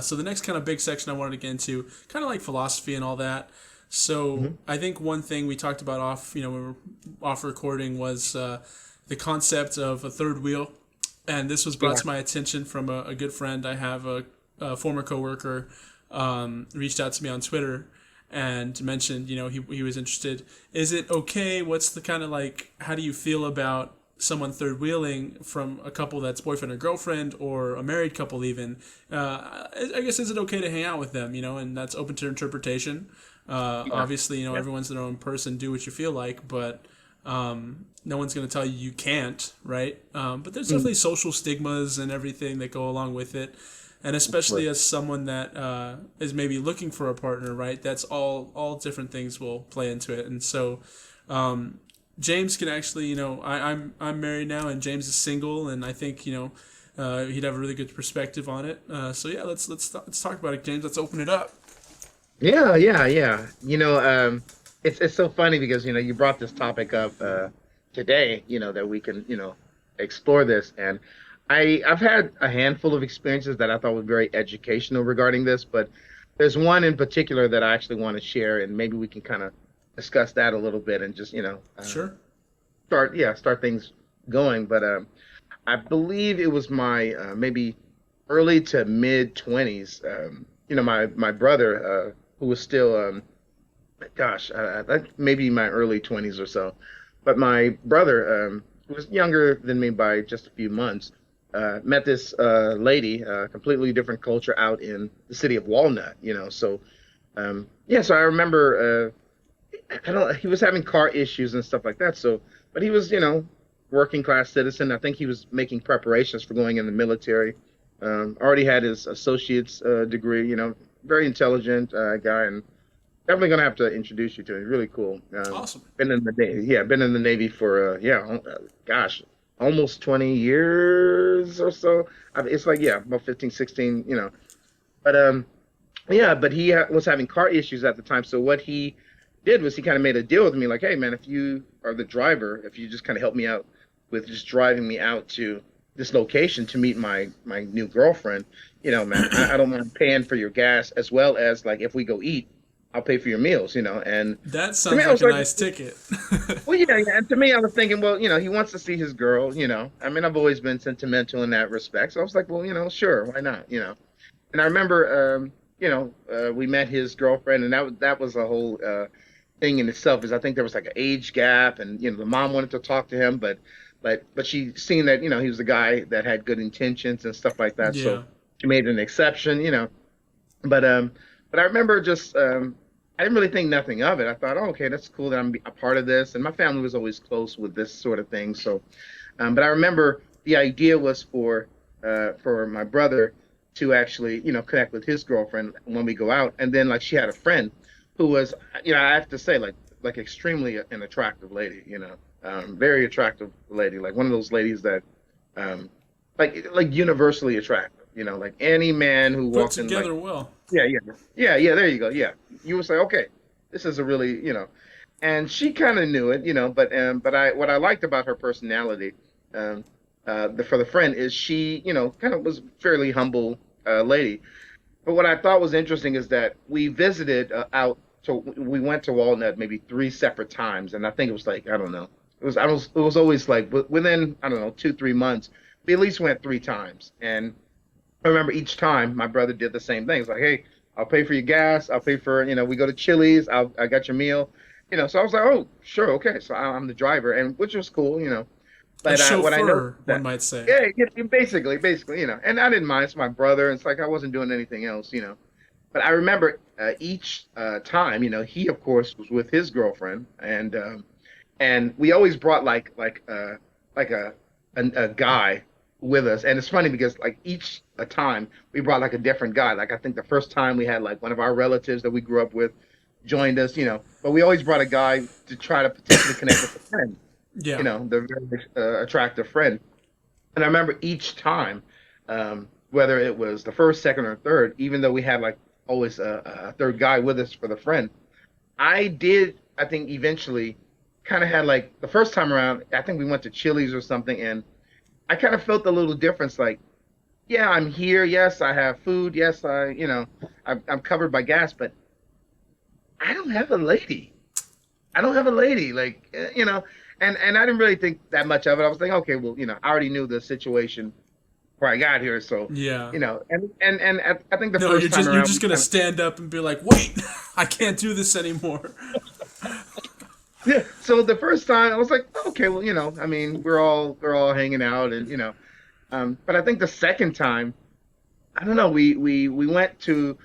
So the next kind of big section I wanted to get into, kind of like philosophy and all that. So Hmm. I think one thing we talked about off, when we were off recording was the concept of a third wheel, and this was brought Yeah. to my attention from a good friend I have, a former coworker, reached out to me on Twitter and mentioned, he was interested. Is it okay? What's the kind of like? How do you feel about someone third wheeling from a couple that's boyfriend or girlfriend or a married couple even? I guess, is it okay to hang out with them? And that's open to interpretation. Yeah. Obviously, Yeah. everyone's their own person. Do what you feel like, but no one's going to tell you you can't, right? But there's Mm, definitely social stigmas and everything that go along with it, and especially absolutely. as someone that is maybe looking for a partner, right? That's all different things will play into it, and so James can actually, I'm married now, and James is single, and I think he'd have a really good perspective on it. So yeah, let's talk about it, James. Let's open it up. Yeah, yeah, yeah. It's so funny because you brought this topic up today. That we can explore this, and I've had a handful of experiences that I thought were very educational regarding this, but there's one in particular that I actually want to share, and maybe we can kind of discuss that a little bit and just Sure. start things going. But I believe it was my maybe early to mid 20s. My brother, who was still, gosh, I think maybe my early 20s or so, but my brother, who was younger than me by just a few months, met this lady, completely different culture out in the city of Walnut. Yeah, so I remember. I don't. He was having car issues and stuff like that. So, but he was, working class citizen. I think he was making preparations for going in the military. Already had his associate's degree. Very intelligent guy, and definitely gonna have to introduce you to him. He's really cool. Awesome. Been in the Navy. Yeah, been in the Navy for gosh, almost 20 years or so. It's like yeah, about 15, 16. But yeah, but he was having car issues at the time. So what he did was he kind of made a deal with me, like, hey man, if you are the driver, if you just kind of help me out with just driving me out to this location to meet my new girlfriend, man, I don't mind paying for your gas as well as like if we go eat, I'll pay for your meals, And That to me, sounds I like was a like, nice ticket. well, yeah, yeah. And to me, I was thinking, well, he wants to see his girl, I mean, I've always been sentimental in that respect, so I was like, well, sure, why not. And I remember, we met his girlfriend, and that was a whole thing in itself. Is I think there was like an age gap, and the mom wanted to talk to him, but she seen that he was a guy that had good intentions and stuff like that, so Yeah. she made an exception. But I remember just I didn't really think nothing of it. I thought, oh, okay, that's cool that I'm a part of this, and my family was always close with this sort of thing. So, but I remember the idea was for my brother to actually connect with his girlfriend when we go out, and then like she had a friend who was I have to say like extremely an attractive lady, very attractive lady, like one of those ladies that um like universally attractive, like any man who Put walked in like together well. yeah, yeah, yeah, yeah. There you go. Yeah, you would say, okay, this is a really, and she kind of knew it, but I what I liked about her personality, um, for the friend is she, kind of was fairly humble lady. But what I thought was interesting is that we visited out, so we went to Walnut maybe three separate times, and I think it was like I don't know, it was always like within I don't know 2 3 months, we at least went three times, and I remember each time my brother did the same thing. It's like, hey, I'll pay for your gas. I'll pay for, we go to Chili's. I got your meal. So I was like, oh, sure, okay. So I'm the driver, and which was cool. A But what I noticed chauffeur, is one that, might say. yeah, basically, and I didn't mind. It's my brother. It's like I wasn't doing anything else. But I remember each time, he of course was with his girlfriend, and we always brought like a guy with us. And it's funny because like each a time we brought like a different guy. Like I think the first time we had like one of our relatives that we grew up with joined us. But we always brought a guy to try to potentially connect with a friend, Yeah. the very attractive friend. And I remember each time, whether it was the first, second, or third, even though we had like always a third guy with us for the friend, I think eventually kind of had like the first time around, I think we went to Chili's or something, and I kind of felt a little difference. Like yeah, I'm here. Yes, I have food. Yes, I'm covered by gas, but I don't have a lady. I don't have a lady. Like, and I didn't really think that much of it. I was thinking, okay, well, I already knew the situation before I got here, so, Yeah. I think the No, first time you're around, just we gonna kind of, stand up and be like, wait, I can't do this anymore. yeah. So the first time, I was like, okay, well, I mean, we're all hanging out, and but I think the second time, I don't know, we went to,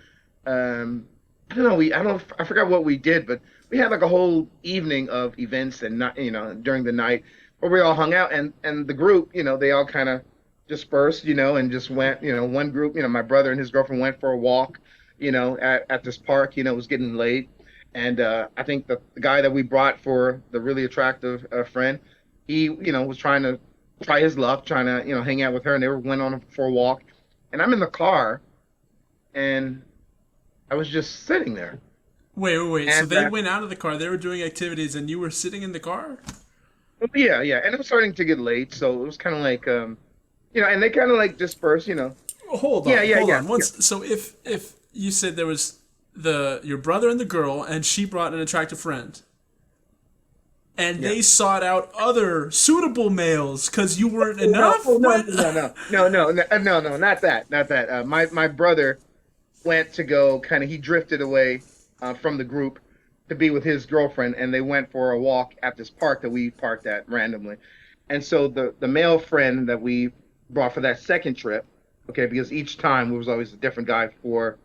um, I don't know, I forgot what we did, but we had like a whole evening of events and not, during the night where we all hung out, and the group, they all kind of dispersed, and just went, one group, my brother and his girlfriend went for a walk, at this park, it was getting late. And I think the guy that we brought for the really attractive friend, he, was trying to try his luck, trying to, hang out with her, and they went on for a walk. And I'm in the car, and I was just sitting there. Wait. So And they went out of the car. They were doing activities, and you were sitting in the car. yeah, yeah, and it was starting to get late, so it was kind of like, and they kind of like dispersed. Hold Yeah, on, yeah, hold yeah, on. yeah, Once, so if you said there was the your brother and the girl, and she brought an attractive friend, and yeah. they sought out other suitable males because you weren't No, enough. oh, no, What? no, no, no, no, no, no, not that, not that. My brother went to go kind of he drifted away from the group to be with his girlfriend, and they went for a walk at this park that we parked at randomly. And so the male friend that we brought for that second trip, okay, because each time it was always a different guy for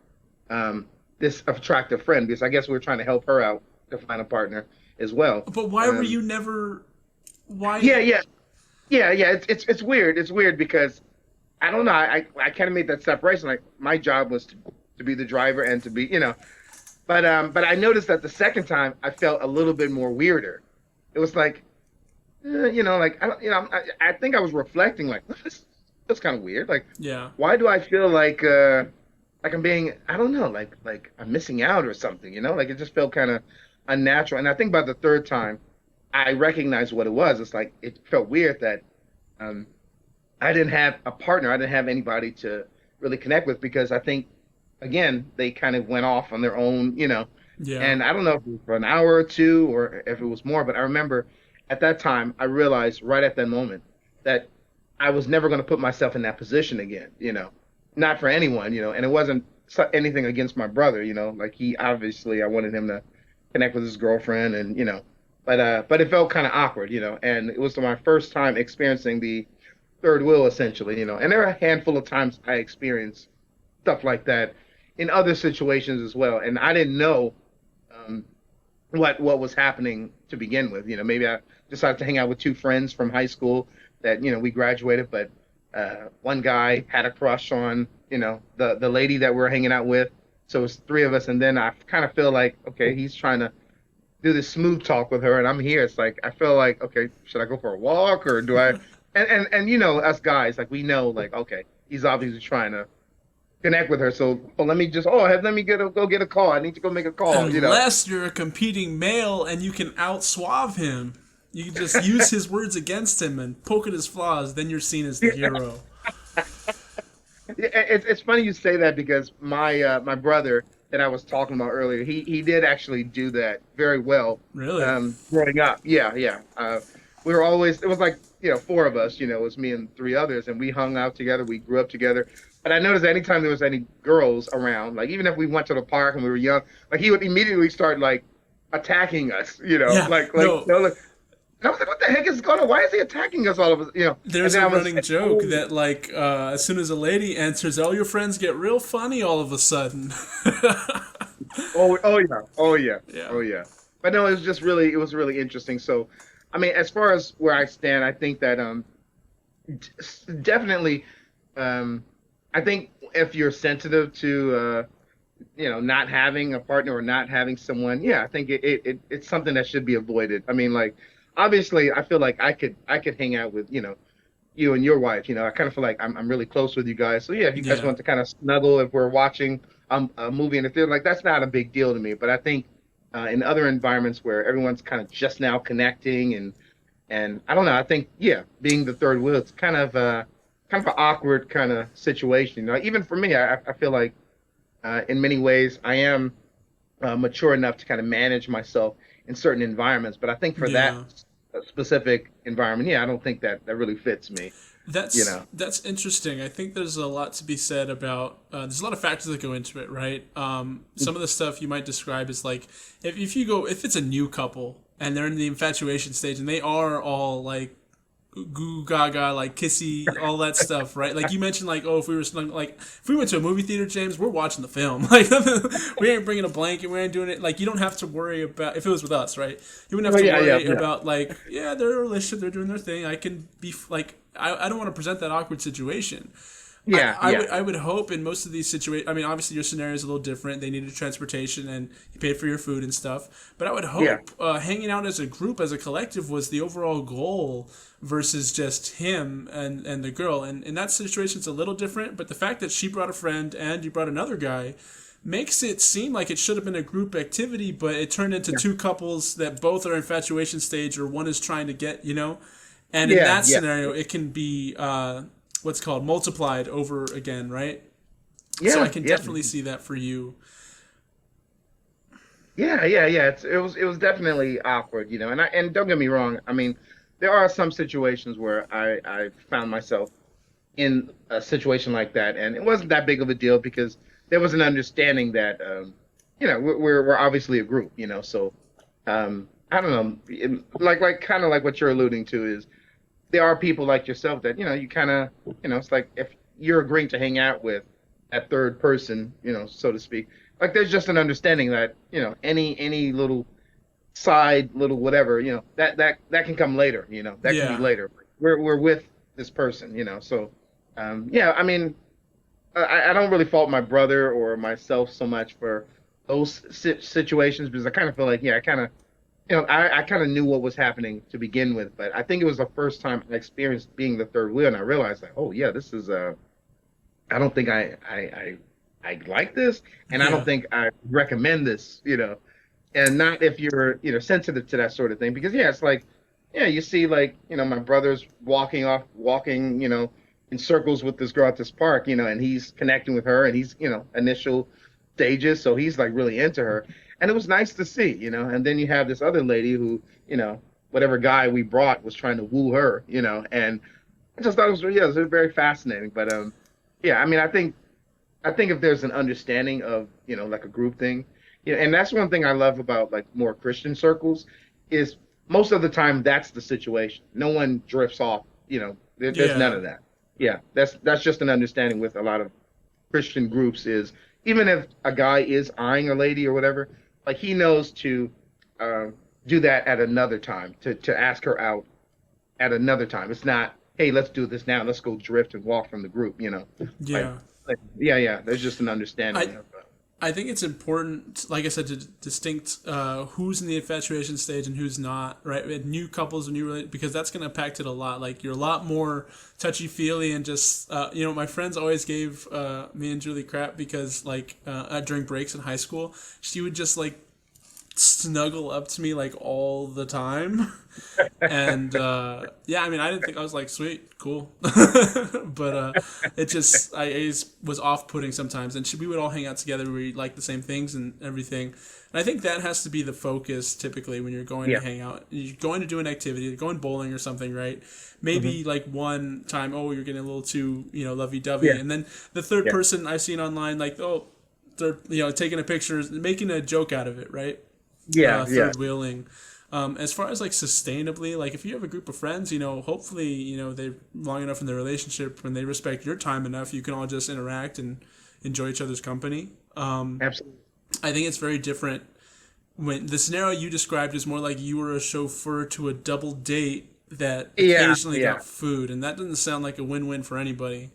um, this attractive friend, because I guess we were trying to help her out to find a partner as well. But why were Um, you never? Why? yeah, yeah, yeah, yeah. It's weird. It's weird because I don't know. I kind of made that separation. Like my job was to be the driver and to be, but I noticed that the second time I felt a little bit more weirder. It was like, like I don't, I think I was reflecting like that's kind of weird. Like, Yeah. why do I feel like I'm being, I don't know, like I'm missing out or something, Like it just felt kind of unnatural. And I think by the third time, I recognized what it was. It's like it felt weird that um, I didn't have a partner. I didn't have anybody to really connect with because I think, again, they kind of went off on their own. Yeah. And I don't know if it was for an hour or two or if it was more, but I remember at that time, I realized right at that moment that I was never going to put myself in that position again. Not for anyone. And it wasn't anything against my brother. Like he obviously, I wanted him to connect with his girlfriend and. But it felt kind of awkward. And it was my first time experiencing the third wheel essentially. And there are a handful of times I experienced stuff like that in other situations as well. And I didn't know um, what was happening to begin with. Maybe I decided to hang out with two friends from high school that we graduated, but one guy had a crush on the lady that we're hanging out with. So it's three of us, and then I kind of feel like okay, he's trying to do this smooth talk with her, and I'm here. It's like I feel like okay, should I go for a walk or do I? And us guys, like we know, like okay, he's obviously trying to connect with her. So let me go get a call. I need to go make a call. Unless you're a competing male and you can out suave him. You can just use his words against him and poke at his flaws, then you're seen as the hero. It's funny you say that because my brother that I was talking about earlier, he did actually do that very well. Really? Growing up, yeah, yeah. We were always it was like four of us. It was me and three others, and we hung out together. We grew up together. But I noticed anytime there was any girls around, like even if we went to the park and we were young, like he would immediately start like attacking us. Yeah, no. Like. And I was like, what the heck is going on? Why is he attacking us all of us? There's a running joke that, like, as soon as a lady enters, all your friends get real funny all of a sudden. Oh yeah, oh yeah, Yeah. oh yeah. But no, it was really interesting. So, I mean, as far as where I stand, I think that definitely, um, I think if you're sensitive to not having a partner or not having someone, yeah, I think it's something that should be avoided. I mean, like obviously, I feel like I could hang out with you and your wife. I kind of feel like I'm really close with you guys. So yeah, if you guys Yeah. want to kind of snuggle if we're watching a movie in the theater, like that's not a big deal to me. But I think in other environments where everyone's kind of just now connecting and I don't know, I think yeah, being the third wheel, it's kind of kind of an awkward kind of situation. You know, even for me, I feel like in many ways I am mature enough to kind of manage myself in certain environments. But I think for that Yeah. specific environment, yeah, I don't think that that really fits me. You know. That's interesting. I think there's a lot to be said about. There's a lot of factors that go into it, right? Some of the stuff you might describe is like if you go if it's a new couple and they're in the infatuation stage and they are all like goo gaga like kissy all that stuff, right? Like you mentioned, like oh if we were like if we went to a movie theater, James, we're watching the film. Like we ain't bringing a blanket, we ain't doing it. Like you don't have to worry about if it was with us, right? You wouldn't Oh have to yeah, yeah, worry yeah, about like yeah they're in a relationship, they're doing their thing. I can be like I don't want to present that awkward situation. yeah, yeah, I would hope in most of these situations. I mean, obviously your scenario is a little different. They needed transportation and you paid for your food and stuff. But I would yeah, hope hanging out as a group, as a collective, was the overall goal versus just him and the girl. And in that situation, it's a little different. But the fact that she brought a friend and you brought another guy makes it seem like it should have been a group activity, but it turned into yeah, two couples that both are infatuation stage or one is trying to get, you know. And in yeah, that yeah, scenario, it can be what's called multiplied over again, right? So I yeah, can yeah. definitely see that for you. Yeah, yeah, yeah. It was definitely awkward, you know. And don't get me wrong. I mean, there are some situations where I found myself in a situation like that, and it wasn't that big of a deal because there was an understanding that you know we're obviously a group, you know. So I don't know, like kind of like what you're alluding to is there are people like yourself that you know you kind of you know it's like if you're agreeing to hang out with that third person, you know, so to speak. Like there's just an understanding that you know any little side little whatever you know that can come later, you know, that can be Yeah, later. We're with this person, you know, so yeah, I mean I don't really fault my brother or myself so much for those situations because I kind of feel like yeah I kind of you know, I kind of knew what was happening to begin with, but I think it was the first time I experienced being the third wheel, and I realized like, oh yeah, this is I don't think I like this, and I don't yeah, think I recommend this, you know, and not if you're you know sensitive to that sort of thing, because yeah, it's like yeah, you see like you know my brother's walking you know in circles with this girl at this park, you know, and he's connecting with her, and he's you know initial stages, so he's like really into her, and it was nice to see, you know, and then you have this other lady who you know whatever guy we brought was trying to woo her, you know, and I just thought it was very fascinating, but yeah, I mean I think if there's an understanding of, you know, like a group thing, you know, and that's one thing I love about like more Christian circles is most of the time that's the situation. No one drifts off, you know, there's none yeah, of that. Yeah, that's just an understanding with a lot of Christian groups is even if a guy is eyeing a lady or whatever, like he knows to uh, do that at another time, to ask her out at another time. It's not, hey, let's do this now. Let's go drift and walk from the group, you know. Like, yeah. yeah, yeah. There's just an I understanding of I think it's important, like I said, to distinct who's in the infatuation stage and who's not, right? With new couples and because that's going to impact it a lot. Like you're a lot more touchy feely and just, you know, my friends always gave me and Julie crap because like during breaks in high school, she would just like snuggle up to me like all the time. And yeah, I mean, I didn't think I was like sweet, cool, but it just I was off putting sometimes. And we would all hang out together. We like the same things and everything. And I think that has to be the focus typically when you're going to yeah. hang out. You're going to do an activity, you're going bowling or something, right? Hmm. Maybe like one time, oh, you're getting a little too lovey dovey, Yeah, and then the third yeah, person I've seen online, like oh, they're taking a picture, making a joke out of it, right? yeah, yeah, Third wheeling. As far as like sustainably, like if you have a group of friends, hopefully, they're long enough in their relationship when they respect your time enough, you can all just interact and enjoy each other's company. absolutely. I think it's very different when the scenario you described is more like you were a chauffeur to a double date that Yeah, occasionally yeah. got food, and that doesn't sound like a win-win for anybody.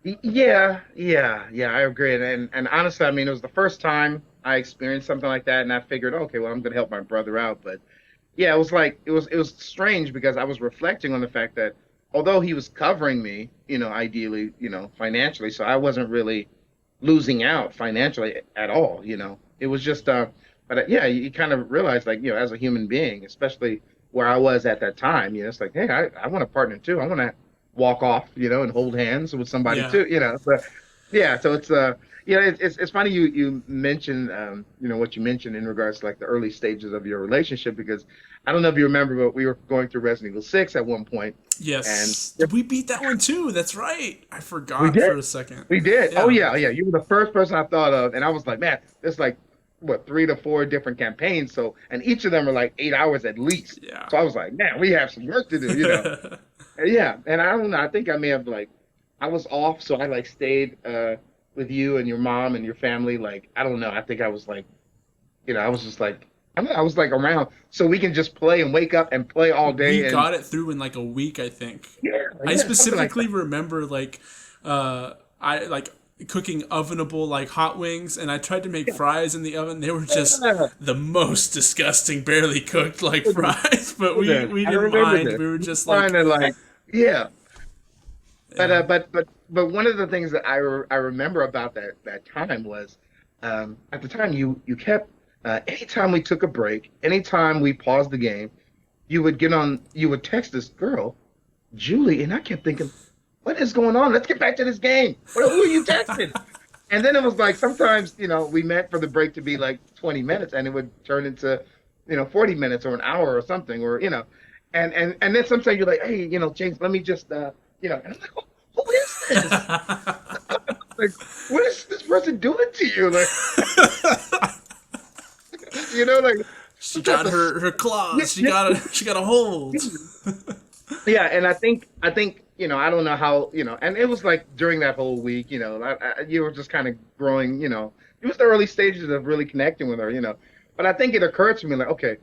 Yeah, yeah, yeah, I agree. And honestly, I mean, it was the first time I experienced something like that, and I figured, okay, well, I'm gonna help my brother out. But yeah, it was like it was strange because I was reflecting on the fact that although he was covering me, you know, ideally, you know, financially, so I wasn't really losing out financially at all, you know. It was just but yeah, you kind of realize like, you know, as a human being, especially where I was at that time, you know, it's like, hey, I want a partner too. walk off, and hold hands with somebody Yeah. too, But yeah, so it's funny you mentioned what you mentioned in regards to like the early stages of your relationship because I don't know if you remember, but we were going through Resident Evil 6 at one point, and Yes. Did we beat that one too? That's right. I we forgot did. for a second. We did. Oh Yeah. yeah, yeah. You were the first person I thought of, and I was like, man, there's like what 3 to 4 different campaigns. So, and each of them are like 8 hours at least. Yeah. So I was like, man, we have some work to do. And yeah, and I don't know. I think I may have like I was off, so I like stayed with you and your mom and your family. Like I don't know. I think I was like, I was just like I don't know, I was like around, so we can just play and wake up and play all We day and got it through in like a week, I think. yeah, I yeah, something like specifically remember like I like cooking ovenable like hot wings, and I tried to make fries in the oven. They were just that. the most disgusting, barely cooked like Yeah. fries, but This. we I didn't remember mind. this. We were You just trying like, to like, yeah. But yeah. one of the things that I remember about that time was, at the time you kept anytime we took a break, anytime we paused the game, you would text this girl, Julie, and I kept thinking, what is going on? Let's get back to this game. Who are you texting? And then it was like sometimes, we meant for the break to be like 20 minutes and it would turn into, 40 minutes or an hour or something, or, and then sometimes you're like, hey, James, let me just, and I'm like, who is this? Like, what is this person doing to you? Like, like She some type got of, her claws. yeah, She got a hold. yeah, and I think I don't know how and it was like during that whole week, you were just kind of growing, it was the early stages of really connecting with her, but I think it occurred to me like, okay,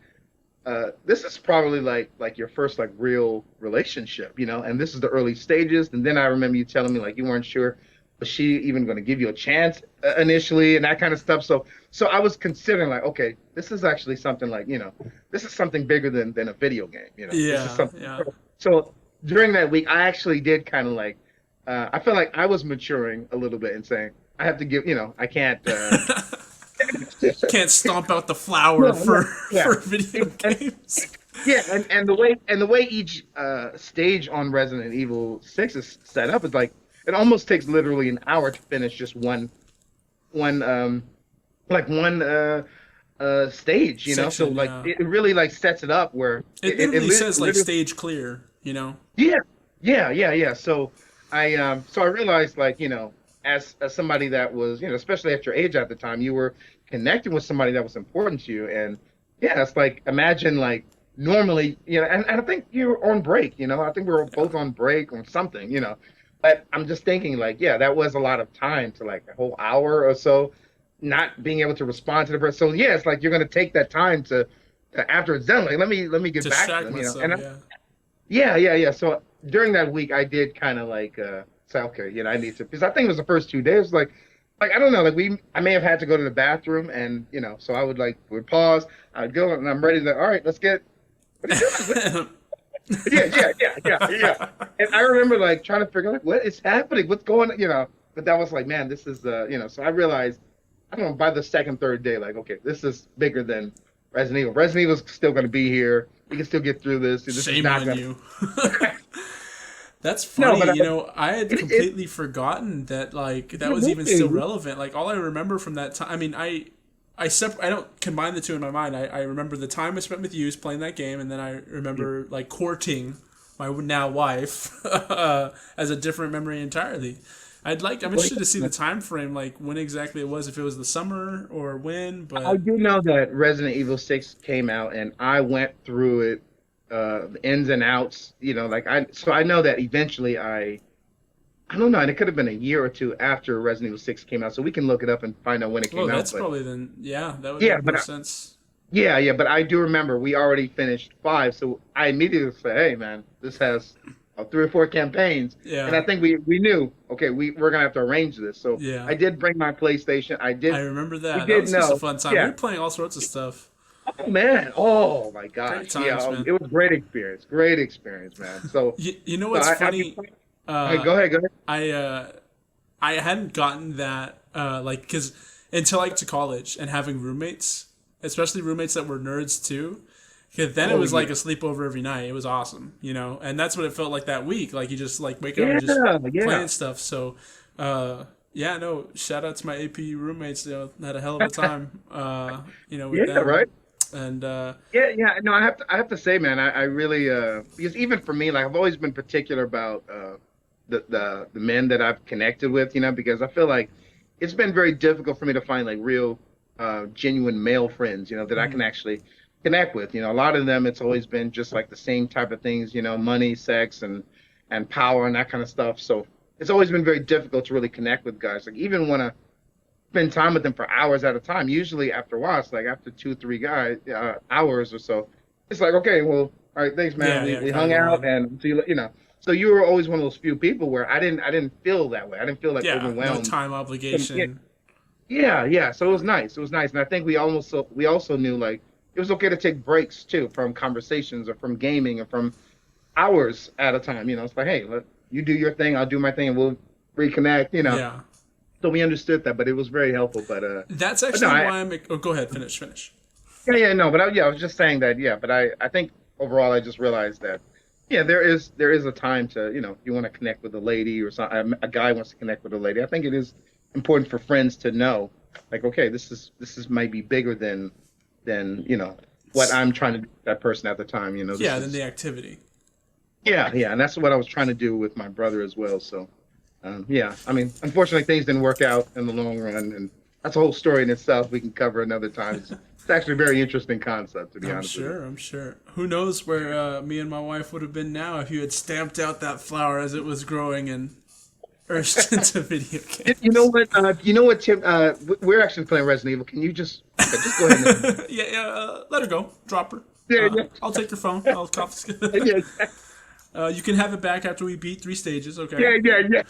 this is probably like your first like real relationship, and this is the early stages. And then I remember you telling me like you weren't sure was she even going to give you a chance initially and that kind of stuff. So I was considering like, okay, this is actually something like this is something bigger than a video game. This is Yeah, something. yeah. So during that week, I actually did kind of like I felt like I was maturing a little bit and saying I have to give I can't. Can't stomp out the flower Yeah, yeah, yeah. for video And, games. yeah, and the way each stage on Resident Evil 6 is set up is like it almost takes literally an hour to finish just one like one stage, So Section, like yeah. it really like sets it up where It literally says like stage clear, you know? yeah, yeah, yeah, yeah. So I realized like, as somebody that was, especially at your age at the time, you were connecting with somebody that was important to you. And yeah, it's like imagine like normally, and I think you were on break, I think we were Yeah. both on break or something, But I'm just thinking like, yeah, that was a lot of time to like a whole hour or so not being able to respond to the person. So yeah, it's like you're gonna take that time to after it's done, like let me get back to Distract them, myself, And yeah. yeah, yeah, yeah. So during that week, I did kind of like say, okay, I need to because I think it was the first 2 days. Like I don't know, like I may have had to go to the bathroom, and so I would pause, I'd go, and I'm ready to. All right, let's get. What are you doing? Yeah, yeah, yeah, yeah, yeah. And I remember like trying to figure out like, what is happening, what's going, But that was like, man, this is So I realized, I don't know, by the second, third day, like, okay, this is bigger than Resident Evil. Resident Evil's still going to be here. We can still get through this. This is Shame not on gonna. you. That's No, but funny, I had it completely forgotten that like that was even still moving. relevant. Like all I remember from that time, I mean, I don't combine the two in my mind. I remember the time I spent with you playing that game, and then I remember like courting my now wife as a different memory entirely. I'm interested to see the time frame, like when exactly it was, if it was the summer or when. I But do know that Resident Evil 6 came out and I went through it, the ins and outs, like so I know that eventually I don't know, and it could have been a year or two after Resident Evil 6 came out, so we can look it up and find out when it well, came out. that's But probably then. Yeah, that would yeah, make but more sense. yeah, yeah, but I do remember we already finished 5, so I immediately said, "Hey, man, this has 3 or 4 campaigns," and Yeah, I think we knew, okay, we're gonna have to arrange this. So yeah. I did bring my PlayStation. I remember We that. That did was just a know, fun time. We yeah. were playing all sorts of stuff. Oh man, oh my Great gosh, yeah, times, man. it was great experience, man. You know So what's I've been funny? playing. Hey, Uh, go ahead. I I hadn't gotten that like because until like to college and having roommates, especially roommates that were nerds too. 'Cause then it Oh was like yeah, a sleepover every night. It was awesome, you know, and that's what it felt like that week. Like you just like wake up and just yeah, yeah, playing stuff. So, yeah, no, shout out to my AP roommates. You know, had a hell of a time, with yeah. them, Right. and Yeah, yeah. No, I have to say, man, I really because even for me, like I've always been particular about the men that I've connected with, because I feel like it's been very difficult for me to find like real genuine male friends, that I can mhm. actually connect with. A lot of them it's always been just like the same type of things, money, sex and power and that kind of stuff. So it's always been very difficult to really connect with guys. Like even when I spend time with them for hours at a time. Usually after a while, it's like after 2, 3 hours or so, it's like, okay, well, all right, thanks, man. Yeah, We yeah, we gotta hung go out on. and see you. So you were always one of those few people where I didn't feel that way. I didn't feel like Yeah, no overwhelmed. time Yeah, obligation. yeah, yeah. So it was nice. It was nice, and I think we also knew like it was okay to take breaks too from conversations or from gaming or from hours at a time. It's like, hey, you do your thing, I'll do my thing, and we'll reconnect. Yeah, So we understood that, but it was very helpful. that's But no, actually why I'm. Oh, go ahead, finish. yeah, yeah, no, but I was just saying that, yeah, but I think overall I just realized that, yeah, there is a time to, you want to connect with a lady or some a guy wants to connect with a lady. I think it is important for friends to know, like, okay, this is might be bigger than what I'm trying to do with that person at the time. This Yeah, then is the activity. yeah, yeah, and that's what I was trying to do with my brother as well. So. Yeah, I mean, unfortunately, things didn't work out in the long run, and that's a whole story in itself. We can cover another time. It's actually a very interesting concept, to be I'm honest with you. sure. I'm sure. Who knows where me and my wife would have been now if you had stamped out that flower as it was growing and urged into video You know games. what? Tim? We're actually playing Resident Evil. Can you just okay? Just go ahead and Yeah, yeah. Let her go. Drop her. yeah, yeah, I'll take your phone. I'll confiscate. yeah, You can have it back after we beat 3 stages. Okay. yeah, yeah, yeah.